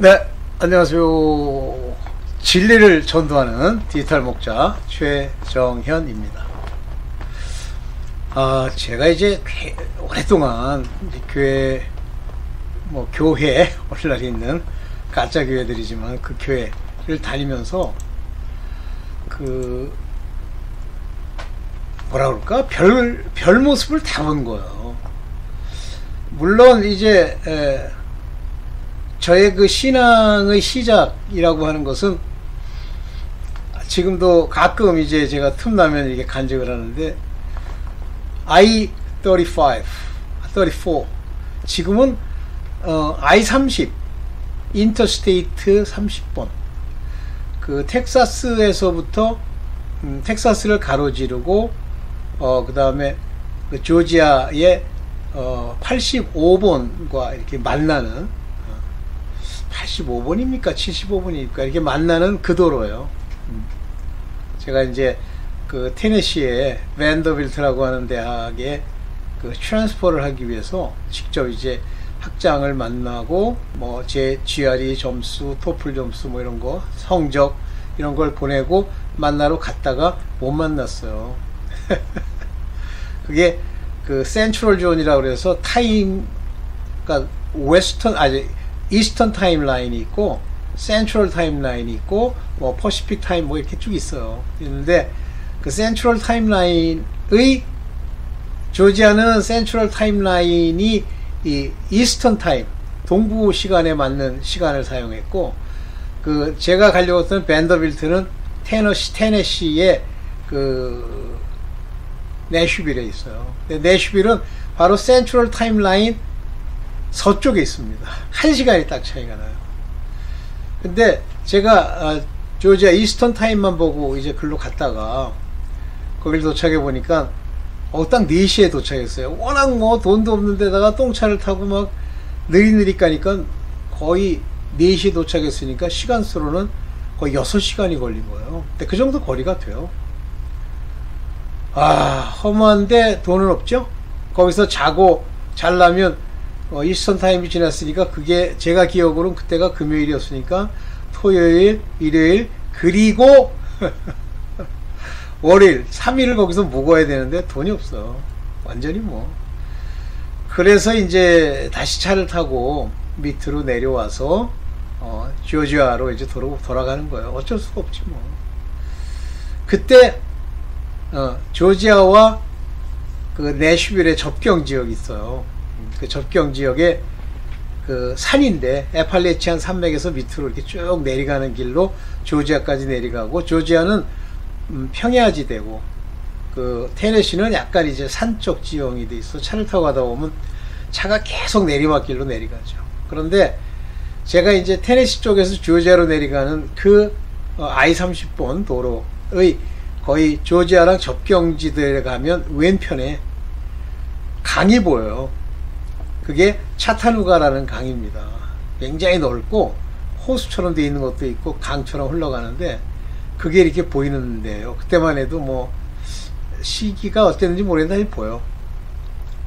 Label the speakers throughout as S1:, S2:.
S1: 네, 안녕하세요. 진리를 전도하는 디지털 목자 최정현입니다. 제가 이제 오랫동안 이제 교회 오늘날 있는 가짜 교회들이지만 그 교회를 다니면서 뭐라 그럴까? 별 모습을 다 본 거예요. 물론 이제 저의 그 신앙의 시작이라고 하는 것은 지금도 가끔 이제 제가 틈나면 이렇게 간증을 하는데 I-35, 34 지금은 I-30 인터스테이트 30번 그 텍사스에서부터 텍사스를 가로지르고 그 다음에 그 조지아의 85번과 이렇게 만나는 85번입니까? 75번입니까? 이렇게 만나는 그 도로예요. 제가 이제 그 테네시의 밴더빌트라고 하는 대학에 그 트랜스퍼를 하기 위해서 직접 이제 학장을 만나고 뭐 제 GRE 점수, 토플 점수 뭐 이런 거, 성적 이런 걸 보내고 만나러 갔다가 못 만났어요. 그게 그 센트럴 존이라고 그래서 그러니까 이스턴 타임라인이 있고 센트럴 타임라인이 있고 뭐 퍼시픽 타임 뭐 이렇게 쭉 있어요. 있는데 그 센트럴 타임라인의 조지아는 센트럴 타임라인이 이 이스턴 타임 동부 시간에 맞는 시간을 사용했고 그 제가 가려고 했던 밴더빌트는 테네시의 그 내슈빌에 있어요. 내슈빌은 바로 센트럴 타임라인 서쪽에 있습니다. 1시간이 딱 차이가 나요. 근데 제가 조지아 이스턴 타임만 보고 이제 글로 갔다가 거길 도착해 보니까 딱 4시에 도착했어요. 워낙 뭐 돈도 없는 데다가 똥차를 타고 막 느리느리 가니까 거의 4시에 도착했으니까 시간수로는 거의 6시간이 걸린 거예요. 근데 그 정도 거리가 돼요. 허무한데 돈은 없죠? 거기서 자고 잘라면 이스턴 타임이 지났으니까 그게 제가 기억으로는 그때가 금요일이었으니까 토요일, 일요일 그리고 월요일 3일을 거기서 묵어야 되는데 돈이 없어. 완전히 뭐. 그래서 이제 다시 차를 타고 밑으로 내려와서 조지아로 이제 돌아가는 거예요. 어쩔 수가 없지 뭐. 그때 조지아와 그 내슈빌의 접경 지역이 있어요. 그 접경 지역에 그 산인데 에팔레치안 산맥에서 밑으로 이렇게 쭉 내려가는 길로 조지아까지 내려가고 조지아는 평야지대고 그 테네시는 약간 이제 산쪽 지형이 돼 있어. 차를 타고 가다 보면 차가 계속 내리막길로 내려가죠. 그런데 제가 이제 테네시 쪽에서 조지아로 내려가는 그 I-30번 도로의 거의 조지아랑 접경지대에 가면 왼편에 강이 보여요. 그게 차타누가라는 강입니다. 굉장히 넓고 호수처럼 되어 있는 것도 있고 강처럼 흘러가는데 그게 이렇게 보이는데요. 그때만 해도 뭐 시기가 어땠는지 모르겠는데 보여.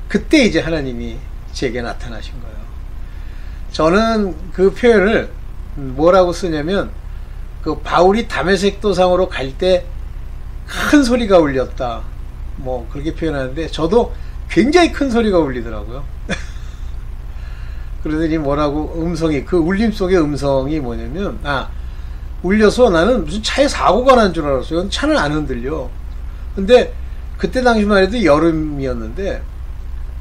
S1: 그때 이제 하나님이 제게 나타나신 거예요. 저는 그 표현을 뭐라고 쓰냐면 그 바울이 다메섹 도상으로 갈 때 큰 소리가 울렸다 뭐 그렇게 표현하는데 저도 굉장히 큰 소리가 울리더라고요. 그러더니 뭐라고 그 울림 속의 음성이 뭐냐면 울려서 나는 무슨 차에 사고가 난 줄 알았어요. 차는 안 흔들려. 근데 그때 당시만 해도 여름이었는데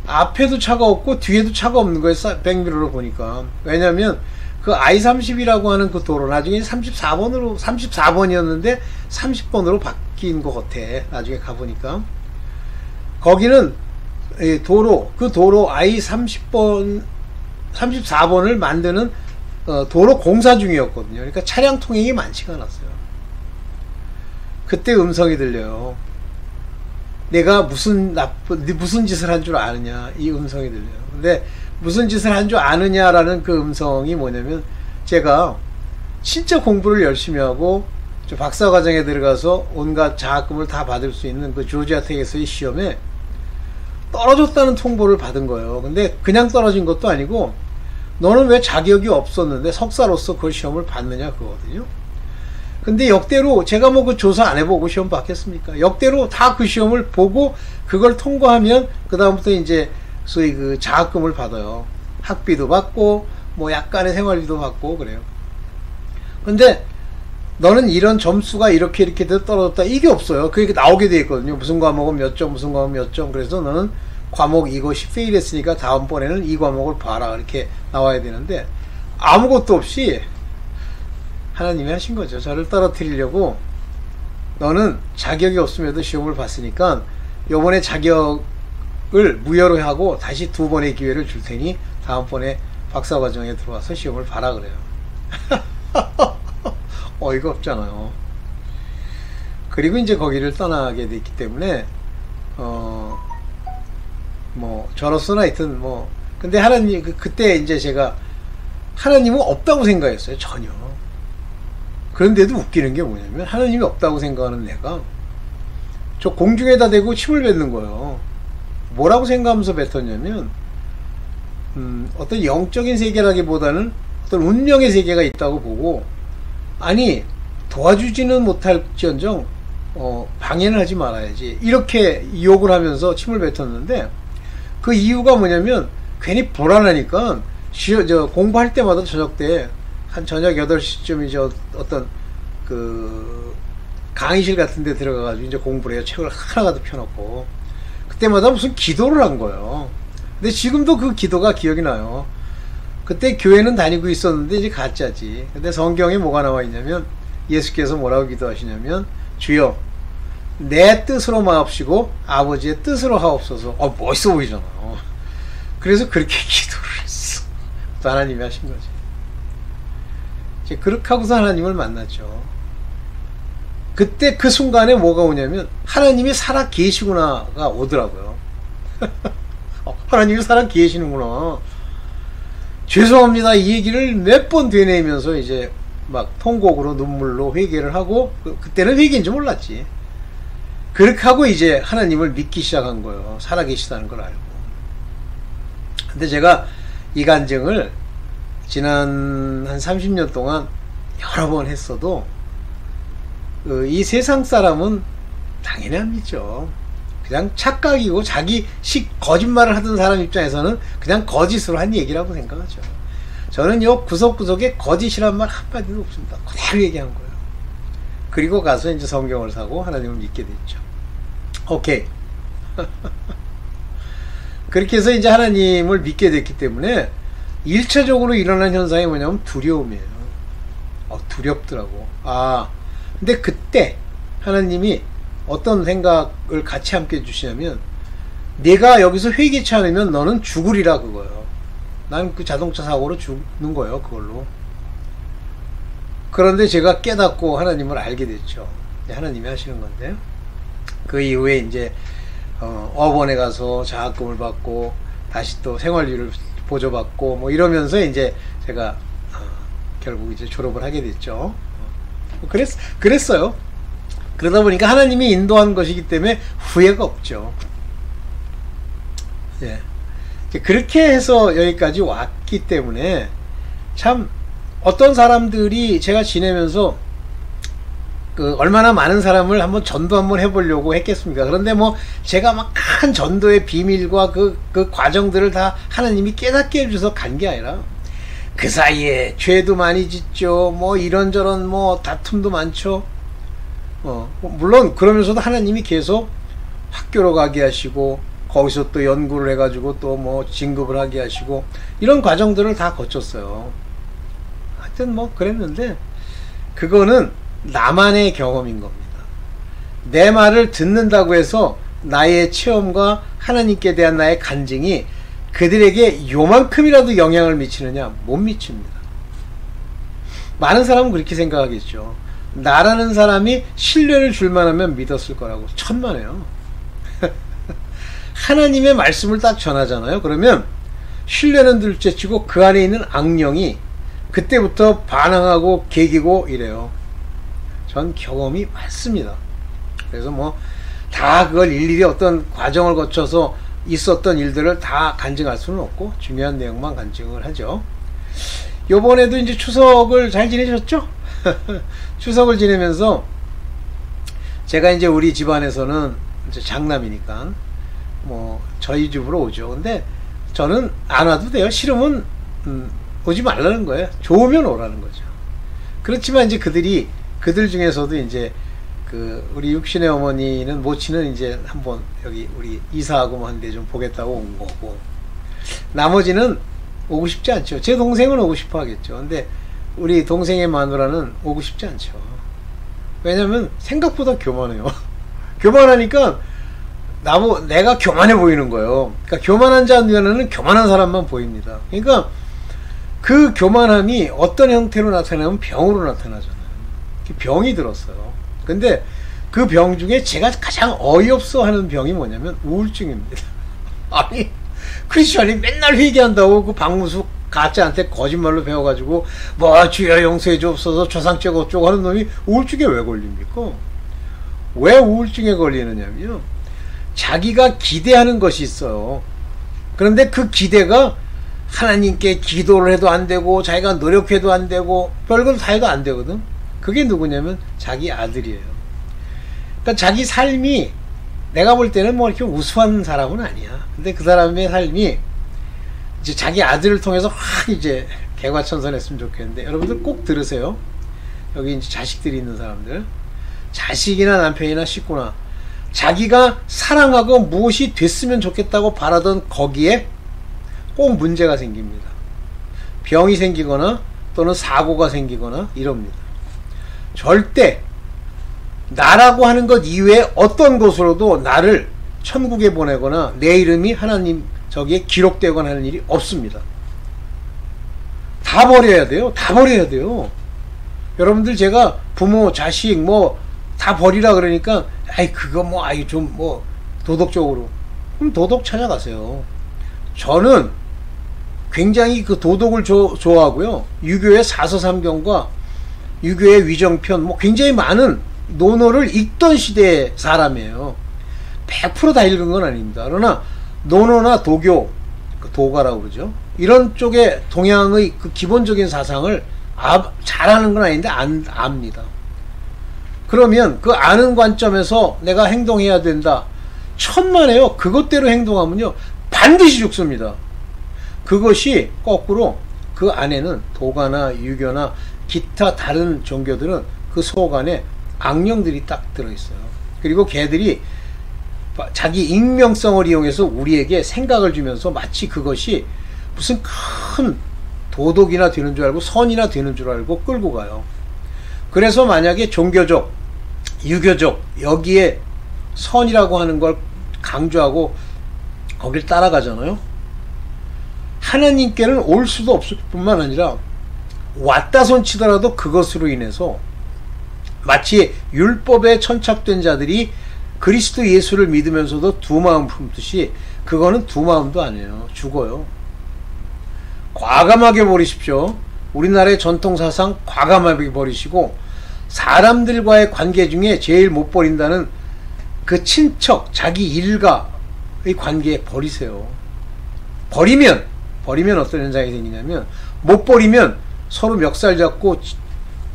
S1: 앞에도 차가 없고 뒤에도 차가 없는 거예요. 백미러로 보니까. 왜냐면 그 I-30이라고 하는 그 도로 나중에 34번이었는데 30번으로 바뀐 것 같아. 나중에 가보니까 거기는 그 도로 I-30번 34번을 만드는 도로 공사 중이었거든요. 그러니까 차량 통행이 많지가 않았어요. 그때 음성이 들려요. 내가 무슨 짓을 한 줄 아느냐, 이 음성이 들려요. 근데 무슨 짓을 한 줄 아느냐라는 그 음성이 뭐냐면 제가 진짜 공부를 열심히 하고 박사과정에 들어가서 온갖 장학금을 다 받을 수 있는 그 조지아 텍에서의 시험에 떨어졌다는 통보를 받은 거예요. 근데 그냥 떨어진 것도 아니고 너는 왜 자격이 없었는데 석사로서 그걸 시험을 봤느냐 그거거든요. 근데 역대로 제가 뭐 그 조사 안 해보고 시험 받겠습니까? 역대로 다 그 시험을 보고 그걸 통과하면 그 다음부터 이제 소위 그 장학금을 받아요. 학비도 받고 뭐 약간의 생활비도 받고 그래요. 근데 너는 이런 점수가 이렇게 떨어졌다 이게 없어요. 그게 나오게 돼 있거든요. 무슨 과목은 몇 점, 무슨 과목은 몇 점. 그래서 너는 과목 이것이 페일했으니까 다음번에는 이 과목을 봐라 이렇게 나와야 되는데 아무것도 없이 하나님이 하신 거죠. 저를 떨어뜨리려고 너는 자격이 없음에도 시험을 봤으니까 요번에 자격을 무효로 하고 다시 2번의 기회를 줄 테니 다음번에 박사과정에 들어와서 시험을 봐라 그래요. 어이가 없잖아요. 그리고 이제 거기를 떠나게 됐기 때문에 뭐 저로서는 하여튼 뭐 근데 하나님 그때 이제 제가 하나님은 없다고 생각했어요. 전혀. 그런데도 웃기는 게 뭐냐면 하나님이 없다고 생각하는 내가 저 공중에다 대고 침을 뱉는 거예요. 뭐라고 생각하면서 뱉었냐면 어떤 영적인 세계라기보다는 어떤 운명의 세계가 있다고 보고 아니 도와주지는 못할지언정 방해는 하지 말아야지 이렇게 욕을 하면서 침을 뱉었는데 그 이유가 뭐냐면 괜히 불안하니까 공부할 때마다 저녁 때 한 저녁 8시쯤 이제 어떤 그 강의실 같은 데 들어가가지고 이제 공부를 해요. 책을 하나가득 펴놓고 그때마다 무슨 기도를 한 거예요. 근데 지금도 그 기도가 기억이 나요. 그때 교회는 다니고 있었는데 이제 가짜지. 근데 성경에 뭐가 나와 있냐면 예수께서 뭐라고 기도하시냐면 주여 내 뜻으로 마옵시고 아버지의 뜻으로 하옵소서. 멋있어 보이잖아. 그래서 그렇게 기도를 했어. 또 하나님이 하신 거지. 이제 그렇게 하고서 하나님을 만났죠. 그때 그 순간에 뭐가 오냐면 하나님이 살아 계시구나가 오더라고요. 하나님이 살아 계시는구나. 죄송합니다. 이 얘기를 몇 번 되뇌면서 이제 막 통곡으로 눈물로 회개를 하고 그때는 회개인 줄 몰랐지. 그렇게 하고 이제 하나님을 믿기 시작한 거예요. 살아계시다는 걸 알고. 근데 제가 이 간증을 지난 한 30년 동안 여러 번 했어도 이 세상 사람은 당연히 안 믿죠. 그냥 착각이고 자기식 거짓말을 하던 사람 입장에서는 그냥 거짓으로 한 얘기라고 생각하죠. 저는 요 구석구석에 거짓이란 말 한마디도 없습니다. 그대로 얘기한 거예요. 그리고 가서 이제 성경을 사고 하나님을 믿게 됐죠. 오케이. 그렇게 해서 이제 하나님을 믿게 됐기 때문에 1차적으로 일어난 현상이 뭐냐면 두려움이에요. 두렵더라고. 근데 그때 하나님이 어떤 생각을 같이 함께 해주시냐면 내가 여기서 회개치 않으면 너는 죽으리라 그거예요. 난 그 자동차 사고로 죽는 거예요. 그걸로. 그런데 제가 깨닫고 하나님을 알게 됐죠. 하나님이 하시는 건데요. 그 이후에 이제 어원에 가서 장학금을 받고 다시 또 생활비를 보조받고 뭐 이러면서 이제 제가 결국 이제 졸업을 하게 됐죠. 그랬어요. 그러다 보니까 하나님이 인도한 것이기 때문에 후회가 없죠. 예. 그렇게 해서 여기까지 왔기 때문에 참 어떤 사람들이 제가 지내면서 얼마나 많은 사람을 한번 전도 한번 해보려고 했겠습니까? 그런데 뭐 제가 막 큰 전도의 비밀과 그 과정들을 다 하나님이 깨닫게 해주셔서 간 게 아니라 그 사이에 죄도 많이 짓죠. 뭐 이런저런 뭐 다툼도 많죠. 물론 그러면서도 하나님이 계속 학교로 가게 하시고 거기서 또 연구를 해가지고 또 뭐 진급을 하게 하시고 이런 과정들을 다 거쳤어요. 하여튼 뭐 그랬는데 그거는 나만의 경험인 겁니다. 내 말을 듣는다고 해서 나의 체험과 하나님께 대한 나의 간증이 그들에게 요만큼이라도 영향을 미치느냐? 못 미칩니다. 많은 사람은 그렇게 생각하겠죠. 나라는 사람이 신뢰를 줄만하면 믿었을 거라고. 천만에요. 하나님의 말씀을 딱 전하잖아요. 그러면 신뢰는 둘째치고 그 안에 있는 악령이 그때부터 반항하고 개기고 이래요. 전 경험이 많습니다. 그래서 뭐 다 그걸 일일이 어떤 과정을 거쳐서 있었던 일들을 다 간증할 수는 없고 중요한 내용만 간증을 하죠. 요번에도 이제 추석을 잘 지내셨죠? 추석을 지내면서 제가 이제 우리 집안에서는 이제 장남이니까 뭐 저희 집으로 오죠. 근데 저는 안 와도 돼요. 싫으면 오지 말라는 거예요. 좋으면 오라는 거죠. 그렇지만 이제 그들 중에서도 이제 그 우리 육신의 어머니는 모친은 이제 한번 여기 우리 이사하고 뭐 한데 좀 보겠다고 온 거고, 나머지는 오고 싶지 않죠. 제 동생은 오고 싶어 하겠죠. 근데 우리 동생의 마누라는 오고 싶지 않죠. 왜냐면 생각보다 교만해요. 교만하니까 내가 교만해 보이는 거예요. 그러니까 교만한 자 눈에는 교만한 사람만 보입니다. 그러니까 그 교만함이 어떤 형태로 나타나면 병으로 나타나잖아요. 병이 들었어요. 근데 그 병 중에 제가 가장 어이없어 하는 병이 뭐냐면 우울증입니다. 아니, 크리스천이 맨날 회개한다고 그 박무수 가짜한테 거짓말로 배워가지고 뭐 주여 용서해 주옵소서 조상죄가 어쩌고 하는 놈이 우울증에 왜 걸립니까? 왜 우울증에 걸리느냐면요, 자기가 기대하는 것이 있어요. 그런데 그 기대가 하나님께 기도를 해도 안 되고 자기가 노력해도 안 되고 별걸 다 해도 안 되거든. 그게 누구냐면 자기 아들이에요. 그러니까 자기 삶이 내가 볼 때는 뭐 이렇게 우수한 사람은 아니야. 근데 그 사람의 삶이 이제 자기 아들을 통해서 확 이제 개과천선했으면 좋겠는데, 여러분들 꼭 들으세요. 여기 이제 자식들이 있는 사람들, 자식이나 남편이나 식구나 자기가 사랑하고 무엇이 됐으면 좋겠다고 바라던 거기에 꼭 문제가 생깁니다. 병이 생기거나 또는 사고가 생기거나 이럽니다. 절대 나라고 하는 것 이외에 어떤 곳으로도 나를 천국에 보내거나 내 이름이 하나님 저기에 기록되거나 하는 일이 없습니다. 다 버려야 돼요. 다 버려야 돼요. 여러분들, 제가 부모, 자식 뭐 다 버리라 그러니까 아이 그거 뭐 아이 좀 뭐 도덕적으로, 그럼 도덕 찾아가세요. 저는 굉장히 그 도덕을 좋아하고요. 유교의 사서삼경과 유교의 위정편 뭐 굉장히 많은 논어를 읽던 시대의 사람이에요. 100% 다 읽은 건 아닙니다. 그러나 논어나 도교, 도가라고 그러죠. 이런 쪽에 동양의 그 기본적인 사상을 잘하는 건 아닌데 압니다. 그러면 그 아는 관점에서 내가 행동해야 된다. 천만에요. 그것대로 행동하면요 반드시 죽습니다. 그것이 거꾸로 그 안에는 도가나 유교나 기타 다른 종교들은 그 속 안에 악령들이 딱 들어있어요. 그리고 걔들이 자기 익명성을 이용해서 우리에게 생각을 주면서 마치 그것이 무슨 큰 도덕이나 되는 줄 알고 선이나 되는 줄 알고 끌고 가요. 그래서 만약에 종교적, 유교적 여기에 선이라고 하는 걸 강조하고 거길 따라가잖아요. 하나님께는 올 수도 없을 뿐만 아니라 왔다 손치더라도 그것으로 인해서 마치 율법에 천착된 자들이 그리스도 예수를 믿으면서도 두 마음 품듯이, 그거는 두 마음도 아니에요. 죽어요. 과감하게 버리십시오. 우리나라의 전통사상 과감하게 버리시고, 사람들과의 관계 중에 제일 못 버린다는 그 친척, 자기 일가의 관계 버리세요. 버리면 어떤 현상이 생기냐면, 못 버리면 서로 멱살 잡고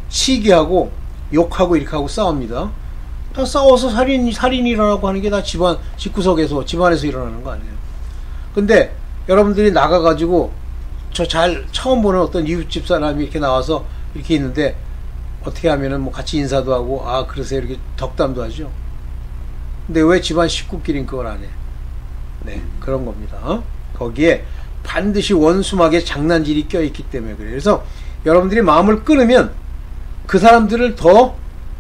S1: 시기하고 욕하고 이렇게 하고 싸웁니다. 다 싸워서 살인이 일어나고 하는 게 다 집구석에서, 집안에서 일어나는 거 아니에요. 근데 여러분들이 나가가지고 처음 보는 어떤 이웃집 사람이 이렇게 나와서 이렇게 있는데 어떻게 하면은 뭐 같이 인사도 하고 아 그러세요 이렇게 덕담도 하죠. 근데 왜 집안 식구끼리는 그걸 안 해? 네, 그런 겁니다. 거기에 반드시 원수막에 장난질이 껴있기 때문에 그래요. 그래서 여러분들이 마음을 끊으면 그 사람들을 더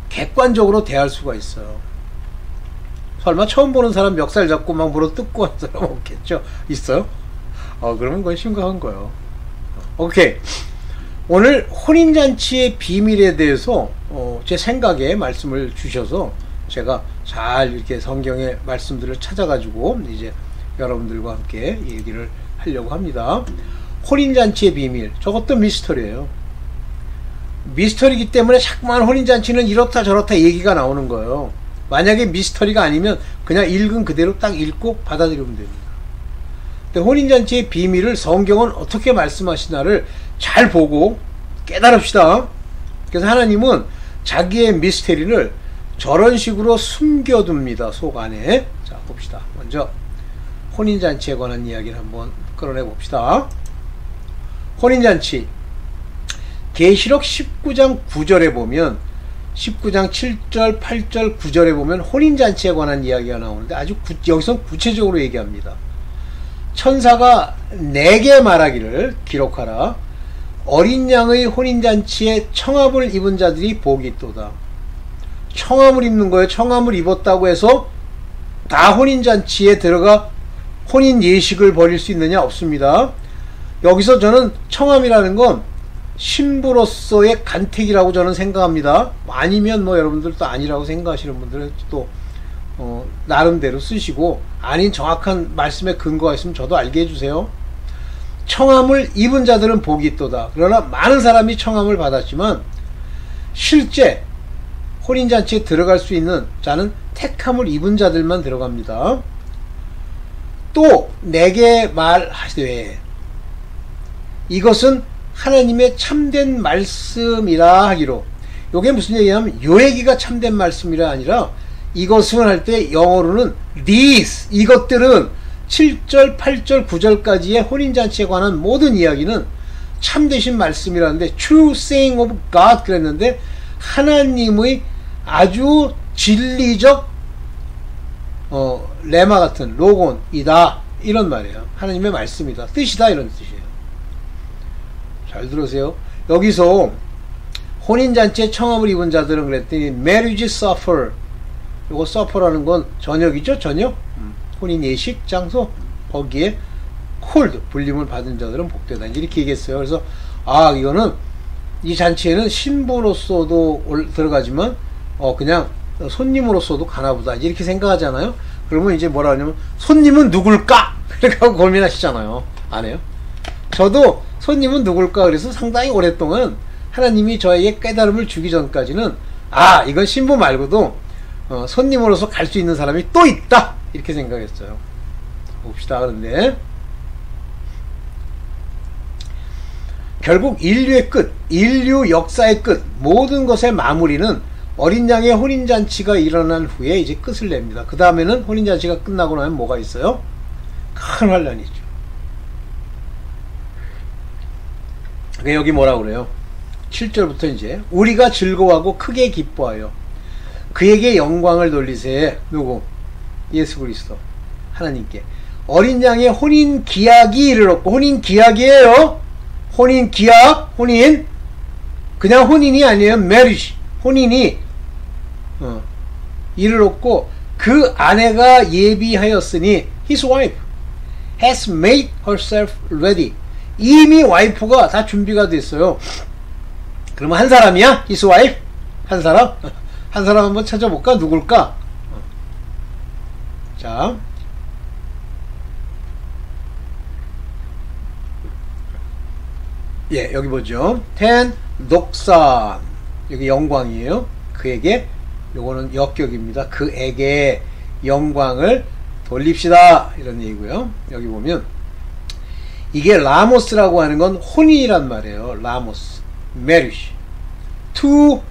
S1: 객관적으로 대할 수가 있어요. 설마 처음 보는 사람 멱살 잡고 막 물어뜯고 하는 사람 없겠죠? 있어요? 그러면 그건 심각한 거예요. 오케이. 오늘 혼인잔치의 비밀에 대해서 제 생각에 말씀을 주셔서 제가 잘 이렇게 성경의 말씀들을 찾아가지고 이제 여러분들과 함께 얘기를 하려고 합니다. 혼인잔치의 비밀, 저것도 미스터리예요. 미스터리이기 때문에 자꾸만 혼인잔치는 이렇다 저렇다 얘기가 나오는 거예요. 만약에 미스터리가 아니면 그냥 읽은 그대로 딱 읽고 받아들이면 됩니다. 근데 혼인잔치의 비밀을 성경은 어떻게 말씀하시나를 잘 보고 깨달읍시다. 그래서 하나님은 자기의 미스테리를 저런 식으로 숨겨둡니다. 속 안에. 자, 봅시다. 먼저 혼인잔치에 관한 이야기를 한번 끌어내 봅시다. 혼인잔치. 계시록 19장 9절에 보면 19장 7절, 8절, 9절에 보면 혼인잔치에 관한 이야기가 나오는데 아주 여기서 구체적으로 얘기합니다. 천사가 내게 말하기를 기록하라. 어린 양의 혼인잔치에 청함을 입은 자들이 복이 있도다. 청함을 입는 거예요. 청함을 입었다고 해서 다 혼인잔치에 들어가 혼인 예식을 벌일 수 있느냐? 없습니다. 여기서 저는 청함이라는 건 신부로서의 간택이라고 저는 생각합니다. 아니면 뭐 여러분들도 아니라고 생각하시는 분들은 또 나름대로 쓰시고, 아닌 정확한 말씀에 근거가 있으면 저도 알게 해주세요. 청함을 입은 자들은 복이 있도다. 그러나 많은 사람이 청함을 받았지만 실제 혼인잔치에 들어갈 수 있는 자는 택함을 입은 자들만 들어갑니다. 또 내게 말하되 이것은 하나님의 참된 말씀이라 하기로. 요게 무슨 얘기냐면 요 얘기가 참된 말씀이라 아니라 이것은 할 때 영어로는 these, 이것들은 7절, 8절, 9절까지의 혼인잔치에 관한 모든 이야기는 참되신 말씀이라는데 true saying of God 그랬는데 하나님의 아주 진리적 레마 같은 로곤이다 이런 말이에요. 하나님의 말씀이다, 뜻이다 이런 뜻이에요. 잘 들으세요. 여기서 혼인잔치에 청함을 입은 자들은 그랬더니 marriage supper, 요거 supper라는 건 저녁이죠. 저녁, 혼인 예식 장소, 거기에 called, 불림을 받은 자들은 복되다 이렇게 얘기했어요. 그래서 이거는 이 잔치에는 신부로서도 들어가지만 그냥 손님으로서도 가나보다 이렇게 생각하잖아요. 그러면 이제 뭐라 하냐면 손님은 누굴까? 이렇게 하고 고민하시잖아요. 안 해요? 저도 손님은 누굴까 그래서 상당히 오랫동안 하나님이 저에게 깨달음을 주기 전까지는 이건 신부 말고도 손님으로서 갈 수 있는 사람이 또 있다 이렇게 생각했어요. 봅시다. 그런데 결국 인류의 끝, 인류 역사의 끝, 모든 것의 마무리는 어린 양의 혼인잔치가 일어난 후에 이제 끝을 냅니다. 그 다음에는 혼인잔치가 끝나고 나면 뭐가 있어요? 큰 환란이 있죠. 여기 뭐라고 그래요? 7절부터 이제 우리가 즐거워하고 크게 기뻐하여 그에게 영광을 돌리세. 누구? 예수 그리스도 하나님께. 어린 양의 혼인 기약이 이르렀고, 혼인 기약이에요. 혼인 기약, 혼인 그냥 혼인이 아니에요. marriage, 혼인이 이르렀고 그 아내가 예비하였으니 his wife has made herself ready. 이미 와이프가 다 준비가 됐어요. 그러면 한 사람이야? his wife? 한 사람? 한 사람 한번 찾아볼까? 누굴까? 자, 여기 보죠. 텐 녹산, 여기 영광이에요. 그에게, 요거는 역격입니다. 그에게 영광을 돌립시다 이런 얘기고요. 여기 보면 이게 라모스라고 하는 건 혼인이란 말이에요. 라모스, marriage. to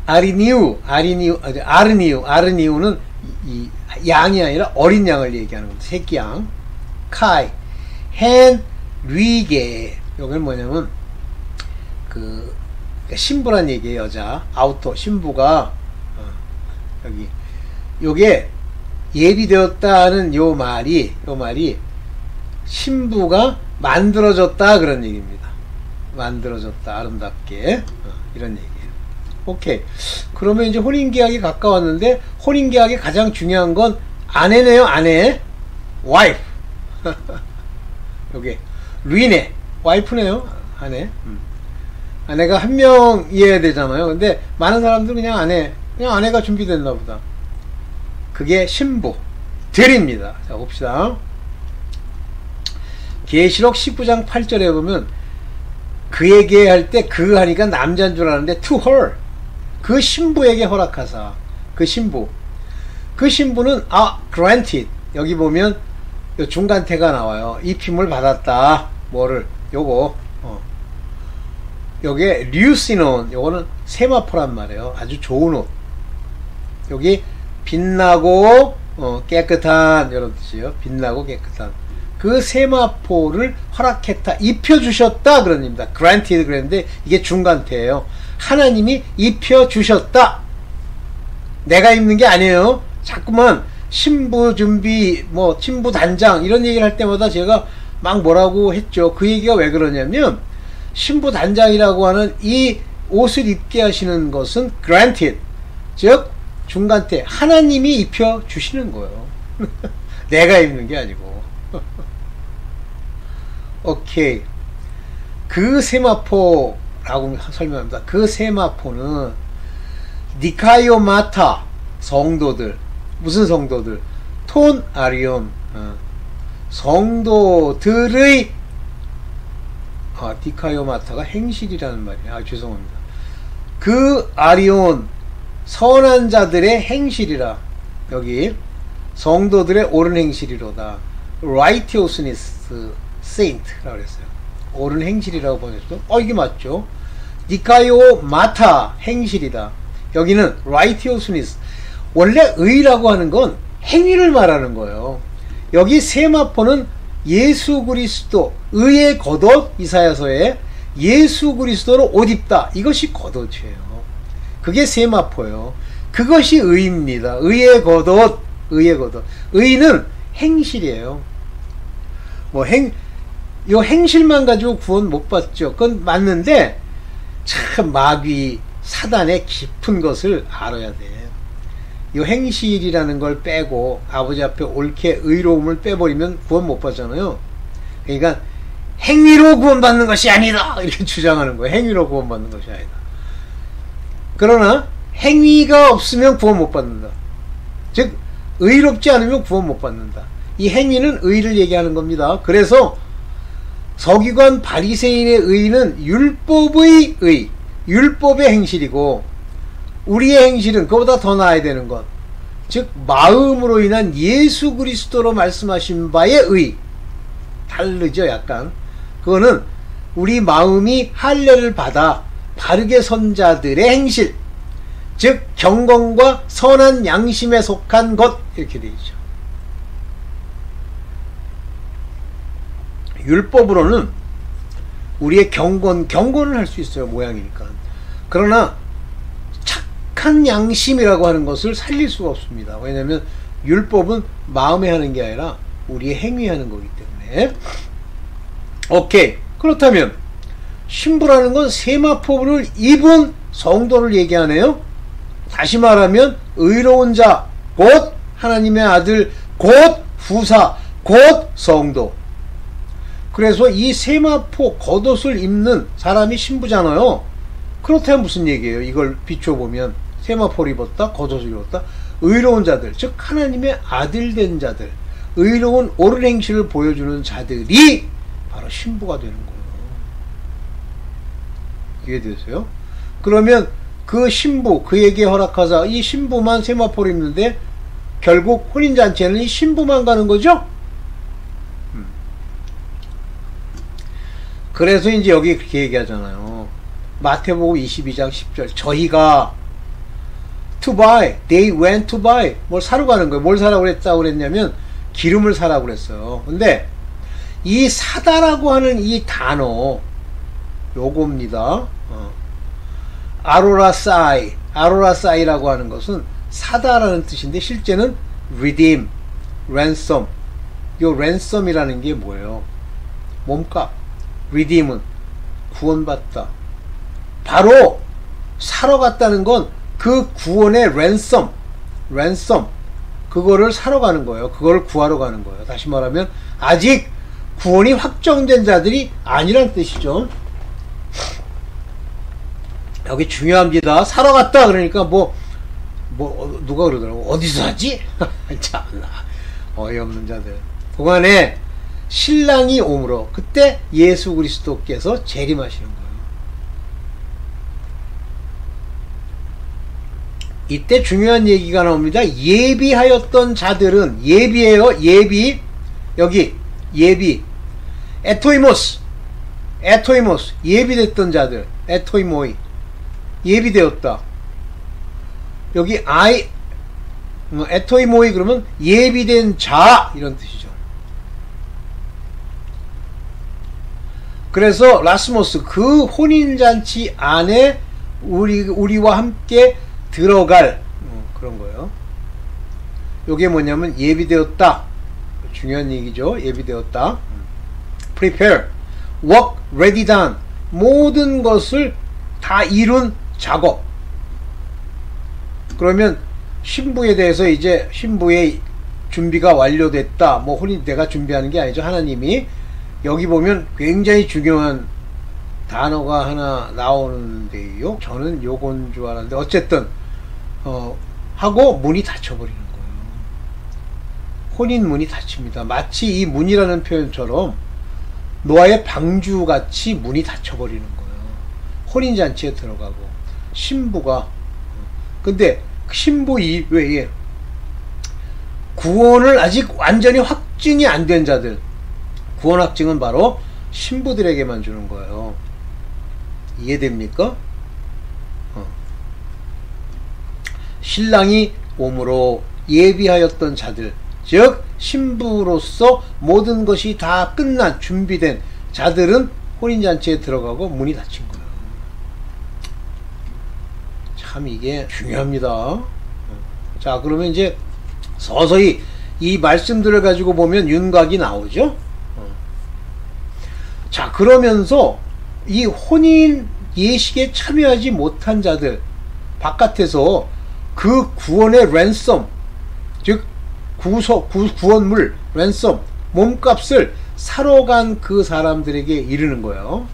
S1: 아르니우는 이 양이 아니라 어린 양을 얘기하는 겁니다. 새끼 양. 카이, 헨, 리게. 여기는 뭐냐면 그러니까 신부란 얘기예요. 여자, 아우터, 신부가 여기 요게 예비되었다는 요 말이 신부가 만들어졌다 그런 얘기입니다. 만들어졌다, 아름답게, 이런 얘기예요. 오케이. 그러면 이제 혼인계약이 가까웠는데 혼인계약이 가장 중요한 건 아내네요. 아내, 와이프. 요게 루이네, 와이프네요. 아내. 아내가 한 명이어야 되잖아요. 근데 많은 사람들은 그냥 아내가 준비됐나 보다. 그게 신부들입니다. 자, 봅시다. 계시록 19장 8절에 보면 그에게 할 때 그 하니까 남자인 줄 알았는데 to her, 그 신부에게 허락하사. 그 신부는 granted. 여기 보면 요 중간태가 나와요. 입힘을 받았다. 뭐를? 요거 요게 류시논, 요거는 세마포란 말이에요. 아주 좋은 옷. 여기 빛나고 깨끗한 이런 뜻이에요. 빛나고 깨끗한 그 세마포를 허락했다, 입혀주셨다 그런 의미입니다. granted 그랬는데 이게 중간태예요. 하나님이 입혀주셨다. 내가 입는 게 아니에요. 자꾸만 신부 준비, 뭐 신부 단장 이런 얘기를 할 때마다 제가 막 뭐라고 했죠. 그 얘기가 왜 그러냐면 신부 단장이라고 하는 이 옷을 입게 하시는 것은 granted, 즉 중간태, 하나님이 입혀주시는 거예요. 내가 입는 게 아니고. 오케이. 그 세마포라고 설명합니다. 그 세마포는 니카이오마타 성도들, 무슨 성도들? 톤 아리온 성도들의 니카이오마타가 행실이라는 말이에요. 죄송합니다. 그 아리온 선한 자들의 행실이라, 여기 성도들의 옳은 행실이로다. righteousness saint라고 그랬어요. 옳은 행실이라고 번역했죠. 이게 맞죠. 니카요 마타 행실이다. 여기는 righteousness, 원래 의라고 하는 건 행위를 말하는 거예요. 여기 세마포는 예수 그리스도, 의의 겉옷, 이사야서에 예수 그리스도로 옷 입다, 이것이 겉옷이에요. 그게 세마포예요. 그것이 의입니다. 의의 겉옷, 의의 겉옷. 의는 행실이에요. 뭐 요 행실만 가지고 구원 못 받죠. 그건 맞는데 참 마귀 사단의 깊은 것을 알아야 돼. 요 행실이라는 걸 빼고 아버지 앞에 옳게 의로움을 빼버리면 구원 못 받잖아요. 그러니까 행위로 구원받는 것이 아니다, 이렇게 주장하는 거예요. 행위로 구원받는 것이 아니다. 그러나 행위가 없으면 구원 못 받는다. 즉 의롭지 않으면 구원 못 받는다. 이 행위는 의를 얘기하는 겁니다. 그래서 서기관 바리새인의 의는 율법의 의, 율법의 행실이고, 우리의 행실은 그보다 더 나아야 되는 것, 즉 마음으로 인한 예수 그리스도로 말씀하신 바의 의. 다르죠. 약간 그거는 우리 마음이 할례를 받아 바르게 선 자들의 행실, 즉 경건과 선한 양심에 속한 것, 이렇게 되어 있죠. 율법으로는 우리의 경건을 할 수 있어요. 모양이니까. 그러나 착한 양심이라고 하는 것을 살릴 수가 없습니다. 왜냐하면 율법은 마음에 하는 게 아니라 우리의 행위하는 거기 때문에. 오케이. 그렇다면 신부라는 건 세마포를 입은 성도를 얘기하네요. 다시 말하면 의로운 자, 곧 하나님의 아들, 곧 후사, 곧 성도. 그래서 이 세마포 겉옷을 입는 사람이 신부잖아요. 그렇다면 무슨 얘기예요? 이걸 비춰보면 세마포를 입었다, 겉옷을 입었다. 의로운 자들, 즉 하나님의 아들 된 자들, 의로운 옳은 행실을 보여주는 자들이 바로 신부가 되는 거예요. 이해되세요? 그러면 그 신부, 그에게 허락하사 이 신부만 세마포를 입는데 결국 혼인잔치에는 이 신부만 가는 거죠? 그래서 이제 여기 그렇게 얘기하잖아요. 마태복음 22장 10절. 저희가 to buy, they went to buy. 뭘 사러 가는 거예요. 뭘 사라고 그랬다고 그랬냐면 기름을 사라고 그랬어요. 근데 이 사다라고 하는 이 단어 요겁니다. 아로라사이라고 하는 것은 사다라는 뜻인데 실제는 redeem, ransom. 요 ransom이라는 게 뭐예요? 몸값. redeem은 구원받다. 바로 사러 갔다는 건 그 구원의 ransom, 그거를 사러 가는 거예요. 그걸 구하러 가는 거예요. 다시 말하면 아직 구원이 확정된 자들이 아니란 뜻이죠. 여기 중요합니다. 사러 갔다 그러니까 누가 그러더라고. 어디서 사지? 참나 어이없는 자들. 동안에 신랑이 오므로 그때 예수 그리스도께서 재림하시는 거예요. 이때 중요한 얘기가 나옵니다. 예비하였던 자들은, 예비예요. 예비. 여기 예비. 에토이모스 에토이모스, 예비됐던 자들, 에토이모이, 예비되었다. 여기 에토이모이 그러면 예비된 자 이런 뜻이죠. 그래서 라스모스, 그 혼인잔치 안에 우리와 함께 들어갈 그런 거예요. 요게 뭐냐면 예비되었다. 중요한 얘기죠. 예비되었다. prepare, work, ready done. 모든 것을 다 이룬 작업. 그러면 신부에 대해서 이제 신부의 준비가 완료됐다. 뭐 혼인 내가 준비하는 게 아니죠. 하나님이. 여기 보면 굉장히 중요한 단어가 하나 나오는데요. 저는 요건 줄 알았는데 어쨌든 하고 문이 닫혀버리는 거예요. 혼인 문이 닫힙니다. 마치 이 문이라는 표현처럼 노아의 방주같이 문이 닫혀버리는 거예요. 혼인잔치에 들어가고 신부가, 근데 신부 이외에 구원을 아직 완전히 확증이 안 된 자들, 구원 확증은 바로 신부들에게만 주는 거예요. 이해됩니까? 신랑이 오므로 예비하였던 자들, 즉 신부로서 모든 것이 다 끝난 준비된 자들은 혼인잔치에 들어가고 문이 닫힌 거예요. 참 이게 중요합니다. 자, 그러면 이제 서서히 이 말씀들을 가지고 보면 윤곽이 나오죠. 자, 그러면서 이 혼인 예식에 참여하지 못한 자들, 바깥에서 그 구원의 랜섬, 즉 구원물, 랜섬, 몸값을 사러 간 그 사람들에게 이르는 거예요.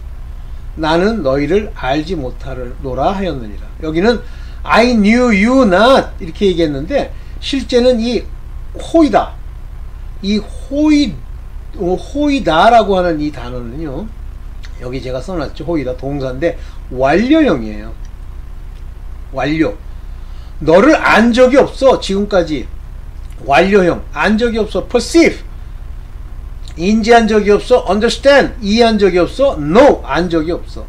S1: 나는 너희를 알지 못하노라 하였느니라. 여기는 I knew you not 이렇게 얘기했는데 실제는 이 호이다, 이 호이다라고 하는 이 단어는요, 여기 제가 써놨죠. 호이다 동사인데 완료형이에요. 완료. 너를 안 적이 없어. 지금까지 완료형. 안 적이 없어. perceive. 인지한 적이 없어. understand. 이해한 적이 없어. know. 안 적이 없어.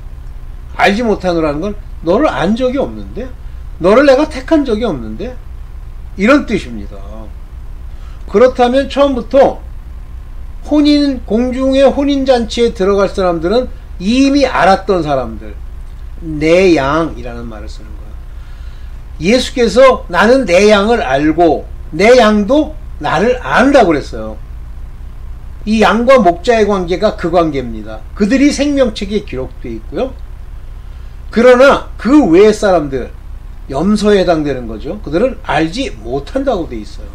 S1: 알지 못하노라는 건 너를 안 적이 없는데, 너를 내가 택한 적이 없는데, 이런 뜻입니다. 그렇다면 처음부터 공중의 혼인잔치에 들어갈 사람들은 이미 알았던 사람들, 내 양이라는 말을 쓰는 거야. 예수께서 나는 내 양을 알고 내 양도 나를 안다고 그랬어요. 이 양과 목자의 관계가 그 관계입니다. 그들이 생명책에 기록되어 있고요. 그러나 그 외의 사람들, 염소에 해당되는 거죠. 그들은 알지 못한다고 되어 있어요.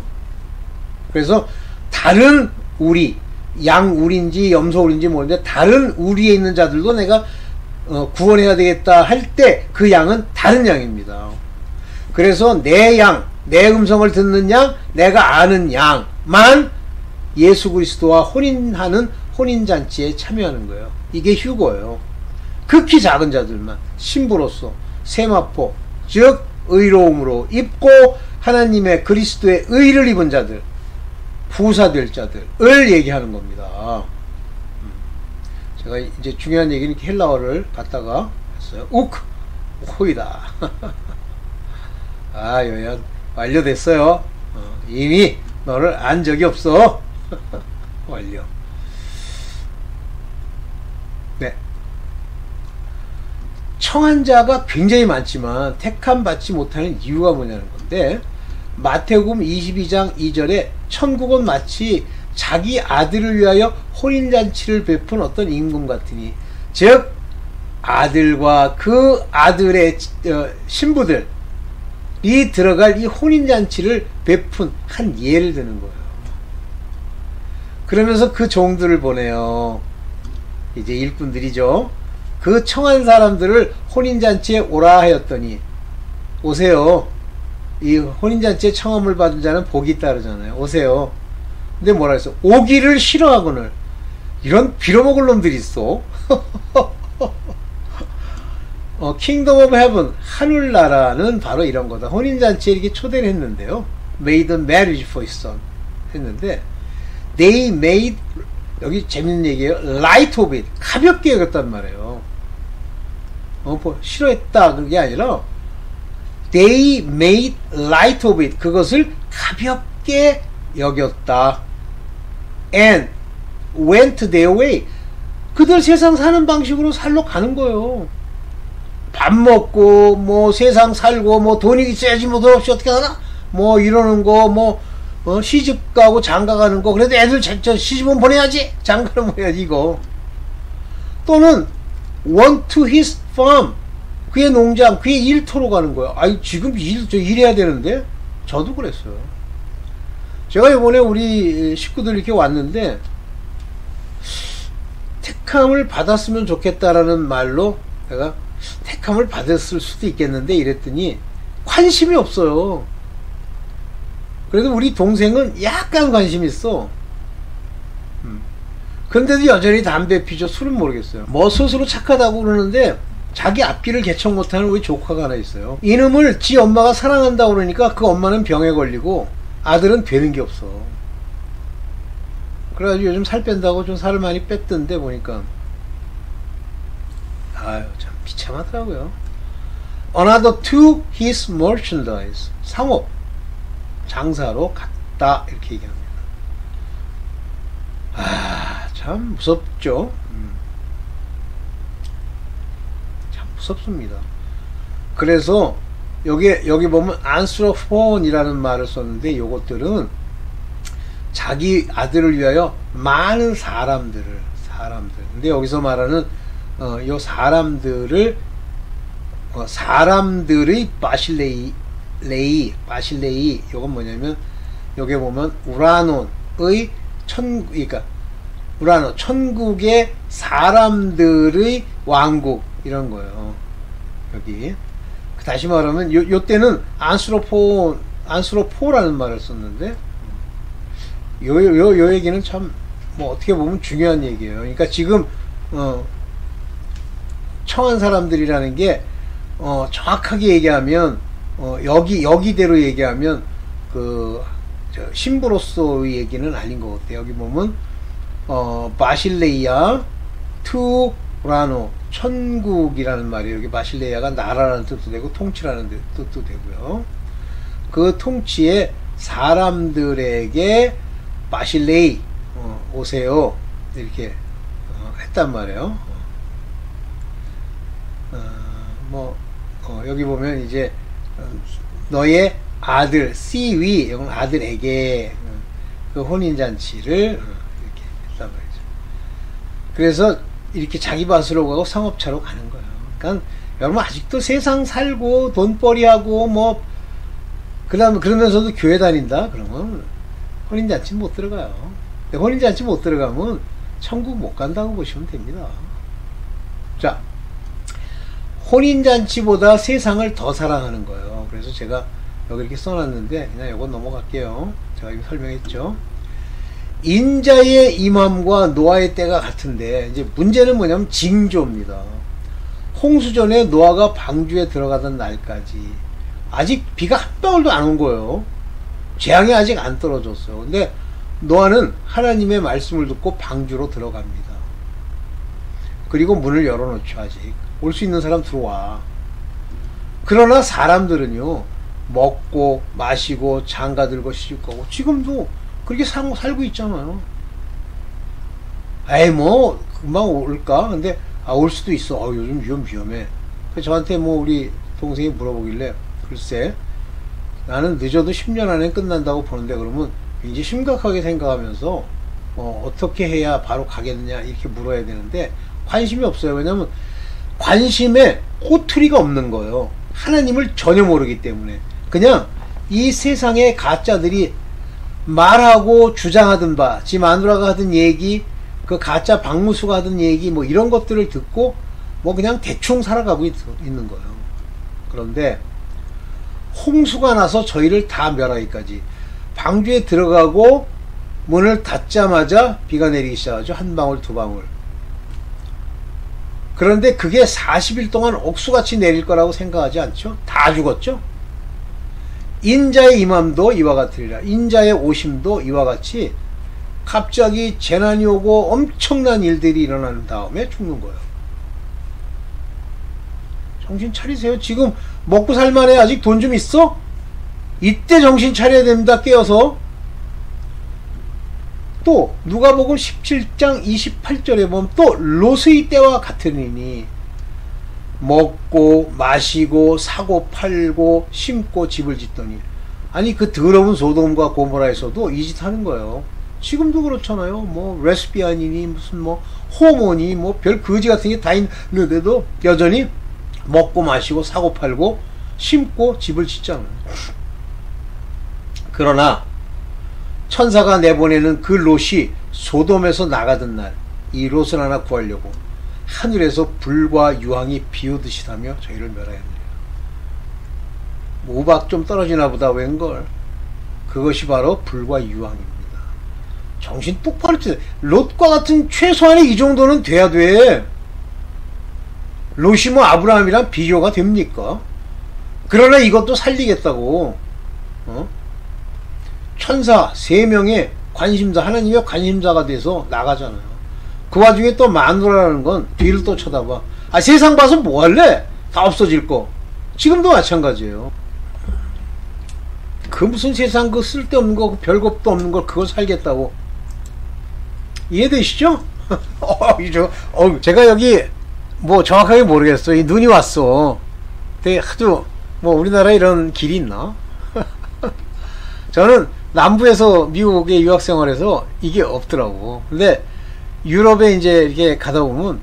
S1: 그래서 다른 우리, 양 우리인지 염소 우리인지 모르는데 다른 우리에 있는 자들도 내가 구원해야 되겠다 할 때 그 양은 다른 양입니다. 그래서 내 양, 내 음성을 듣는 양, 내가 아는 양만 예수 그리스도와 혼인하는 혼인잔치에 참여하는 거예요. 이게 휴거예요. 극히 작은 자들만, 신부로서 세마포, 즉 의로움으로 입고 하나님의 그리스도의 의를 입은 자들, 부사될 자들을 얘기하는 겁니다. 제가 이제 중요한 얘기는 헬라어를 갖다가 했어요. 호이다. 아, 요약 완료됐어요. 이미 너를 안 적이 없어. 완료. 네. 청한 자가 굉장히 많지만 택함 받지 못하는 이유가 뭐냐는 건데, 마태복음 22장 2절에 천국은 마치 자기 아들을 위하여 혼인잔치를 베푼 어떤 임금 같으니, 즉 아들과 그 아들의 신부들이 들어갈 이 혼인잔치를 베푼 한 예를 드는 거예요. 그러면서 그 종들을 보내요. 이제 일꾼들이죠. 그 청한 사람들을 혼인잔치에 오라 하였더니, 오세요. 이 혼인잔치에 청함을 받은 자는 복이 있다 그러잖아요. 오세요. 근데 뭐라 했어? 오기를 싫어하거늘. 이런 빌어먹을 놈들이 있어. 킹덤 오브 헤븐, 하늘나라는 바로 이런 거다. 혼인잔치에 이렇게 초대를 했는데요. Made a marriage for his son 했는데, they made 여기 재밌는 얘기예요. light of it. 가볍게 여겼단 말이에요. 싫어했다. 그게 아니라 they made light of it. 그것을 가볍게 여겼다. and went their way. 그들 세상 사는 방식으로 살러 가는 거예요. 밥 먹고 뭐 세상 살고 뭐 돈이 있어야지 뭐 돈 없이 어떻게 하나 뭐 이러는 거 뭐 시집 가고 장가 가는 거 그래도 애들 시집은 보내야지 장가는 보내야지 이거. 또는 went to his farm. 그의 농장 그의 일터로 가는 거예요. 아니 지금 일해야 되는데. 저도 그랬어요. 제가 이번에 우리 식구들 이렇게 왔는데 택함을 받았으면 좋겠다라는 말로 내가 택함을 받았을 수도 있겠는데 이랬더니 관심이 없어요. 그래도 우리 동생은 약간 관심 있어. 그런데도 여전히 담배 피죠. 술은 모르겠어요. 뭐 스스로 착하다고 그러는데 자기 앞길을 개척 못하는 우리 조카가 하나 있어요. 이놈을 지 엄마가 사랑한다고 그러니까 그 엄마는 병에 걸리고 아들은 되는 게 없어. 그래가지고 요즘 살 뺀다고 좀 살을 많이 뺐던데 보니까 아유 참 비참하더라고요. Another to his merchandise. 상업 장사로 갔다 이렇게 얘기합니다. 아 참 무섭죠. 참 무섭습니다. 그래서 여기 보면 answer phone이라는 말을 썼는데 요것들은 자기 아들을 위하여 많은 사람들. 근데 여기서 말하는 요 사람들의 바실레이 요건 뭐냐면 여기 보면 우라논의 그러니까 우라논 천국의 사람들의 왕국 이런 거예요. 여기 다시 말하면 요 때는 안스로포라는 말을 썼는데 요 얘기는 참 뭐 어떻게 보면 중요한 얘기예요. 그러니까 지금 청한 사람들이라는 게 정확하게 얘기하면 여기대로 얘기하면 그 신부로서의 얘기는 아닌 것 같아요. 여기 보면 바실레이아 투 우라노 천국이라는 말이에요. 여기 바실레이아가 나라라는 뜻도 되고 통치라는 뜻도 되고요. 그 통치에 사람들에게 바실레이 오세요 이렇게 했단 말이에요. 여기 보면 이제 너의 아들 씨위 이건 아들에게 그 혼인잔치를 이렇게 했단 말이죠. 그래서 이렇게 자기 밭으로 가고 상업차로 가는 거예요. 그러니까 여러분 아직도 세상 살고 돈벌이하고 뭐 그러면서도 교회 다닌다 그러면 혼인잔치 못 들어가요. 혼인잔치 못 들어가면 천국 못 간다고 보시면 됩니다. 자, 혼인잔치보다 세상을 더 사랑하는 거예요. 그래서 제가 여기 이렇게 써놨는데 그냥 이건 넘어갈게요. 제가 이거 설명했죠. 인자의 임함과 노아의 때가 같은데 이제 문제는 뭐냐면 징조입니다. 홍수전에 노아가 방주에 들어가던 날까지 아직 비가 한 방울도 안 온 거예요. 재앙이 아직 안 떨어졌어요. 근데 노아는 하나님의 말씀을 듣고 방주로 들어갑니다. 그리고 문을 열어놓죠. 아직 올 수 있는 사람 들어와. 그러나 사람들은요 먹고 마시고 장가 들고 시집 가고 지금도 그렇게 살고 있잖아요. 에이 뭐 금방 올까? 근데 올 수도 있어. 요즘 위험해. 저한테 뭐 우리 동생이 물어보길래 글쎄 나는 늦어도 10년 안에 끝난다고 보는데 그러면 이제 심각하게 생각하면서 어떻게 해야 바로 가겠느냐 이렇게 물어야 되는데 관심이 없어요. 왜냐면 관심에 꼬투리가 없는 거예요. 하나님을 전혀 모르기 때문에 그냥 이 세상의 가짜들이 말하고 주장하던 바 지 마누라가 하던 얘기 그 가짜 박무수가 하던 얘기 뭐 이런 것들을 듣고 뭐 그냥 대충 살아가고 있는 거예요. 그런데 홍수가 나서 저희를 다 멸하기까지 방주에 들어가고 문을 닫자마자 비가 내리기 시작하죠. 한 방울 두 방울. 그런데 그게 40일 동안 옥수같이 내릴 거라고 생각하지 않죠? 다 죽었죠? 인자의 임함도 이와 같으리라. 인자의 오심도 이와 같이 갑자기 재난이 오고 엄청난 일들이 일어나는 다음에 죽는 거예요. 정신 차리세요. 지금 먹고 살만해. 아직 돈 좀 있어? 이때 정신 차려야 됩니다. 깨어서. 또 누가복음 17장 28절에 보면 또 롯의 때와 같으니 먹고 마시고 사고 팔고 심고 집을 짓더니, 아니 그 더러운 소돔과 고모라에서도 이 짓 하는 거예요. 지금도 그렇잖아요. 뭐 레스비안이니 무슨 뭐 호모니 뭐 별 거지 같은 게 다 있는데도 여전히 먹고 마시고 사고 팔고 심고 집을 짓잖아요. 그러나 천사가 내보내는 그 롯이 소돔에서 나가던 날, 이 롯을 하나 구하려고 하늘에서 불과 유황이 비오듯이 하며 저희를 멸하였느니라. 우박 좀 떨어지나 보다 웬걸. 그것이 바로 불과 유황입니다. 정신 똑바로 차려. 롯과 같은 최소한의 이 정도는 돼야 돼. 롯이 뭐 아브라함이랑 비교가 됩니까? 그러나 이것도 살리겠다고 천사 3명의 관심자, 하나님의 관심자가 돼서 나가잖아요. 그 와중에 또 마누라라는 건 뒤를 또 쳐다봐. 아, 세상 봐서 뭐 할래? 다 없어질 거. 지금도 마찬가지예요. 그 무슨 세상 그 쓸데없는 거, 그 별것도 없는 걸 그걸 살겠다고. 이해되시죠? 제가 여기 뭐 정확하게 모르겠어. 이 눈이 왔어. 되게 아주 뭐 우리나라에 이런 길이 있나? 저는 남부에서 미국에 유학 생활해서 이게 없더라고. 근데 유럽에 이제 이렇게 가다 보면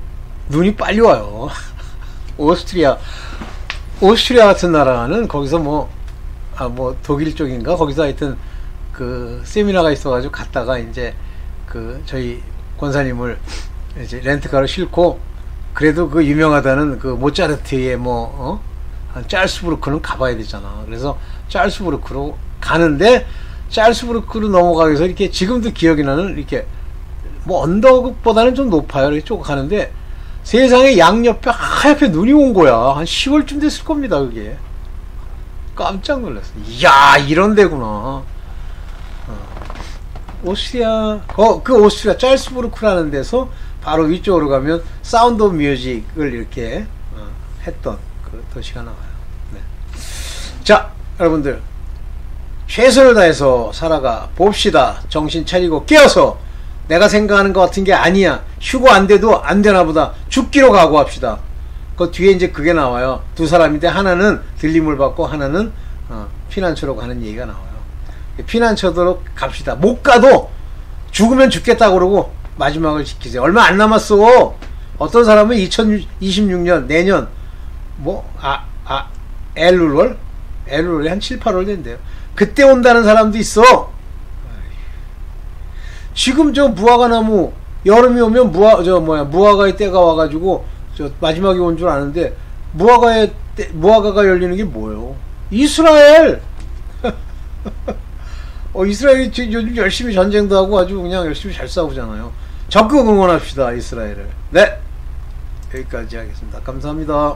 S1: 눈이 빨리 와요. 오스트리아 같은 나라는 거기서 뭐 독일 쪽인가? 거기서 하여튼 그 세미나가 있어가지고 갔다가 이제 그 저희 권사님을 이제 렌트카로 싣고, 그래도 그 유명하다는 그 모차르트의 짤스부르크는 가봐야 되잖아. 그래서 짤스부르크로 가는데, 짤스부르크로 넘어가기 위해서 이렇게 지금도 기억이 나는 이렇게 뭐 언덕보다는 좀 높아요. 이렇게 쭉 가는데 세상에 양옆에 하얗게 눈이 온 거야. 한 10월쯤 됐을 겁니다. 그게 깜짝 놀랐어. 이야, 이런 데구나. 오스트리아, 그 오스트리아 짤스부르크라는 데서 바로 위쪽으로 가면 사운드 오브 뮤직을 이렇게 했던 그 도시가 나와요. 네. 자, 여러분들 최선을 다해서 살아가 봅시다. 정신 차리고 깨어서. 내가 생각하는 것 같은 게 아니야. 휴고 안 돼도 안 되나 보다. 죽기로 각오합시다. 그 뒤에 이제 그게 나와요. 두 사람인데 하나는 들림을 받고 하나는 피난처로 가는 얘기가 나와요. 피난처로 갑시다. 못 가도 죽으면 죽겠다 그러고 마지막을 지키세요. 얼마 안 남았어. 어떤 사람은 2026년 내년 엘룰월이 한 7, 8월 된대요. 그때 온다는 사람도 있어. 지금 저 무화과 나무 여름이 오면 무화과의 때가 와가지고 저 마지막에 온 줄 아는데 무화과가 열리는 게 뭐예요? 이스라엘. 이스라엘이 요즘 열심히 전쟁도 하고 아주 그냥 열심히 잘 싸우잖아요. 적극 응원합시다, 이스라엘을. 네, 여기까지 하겠습니다. 감사합니다.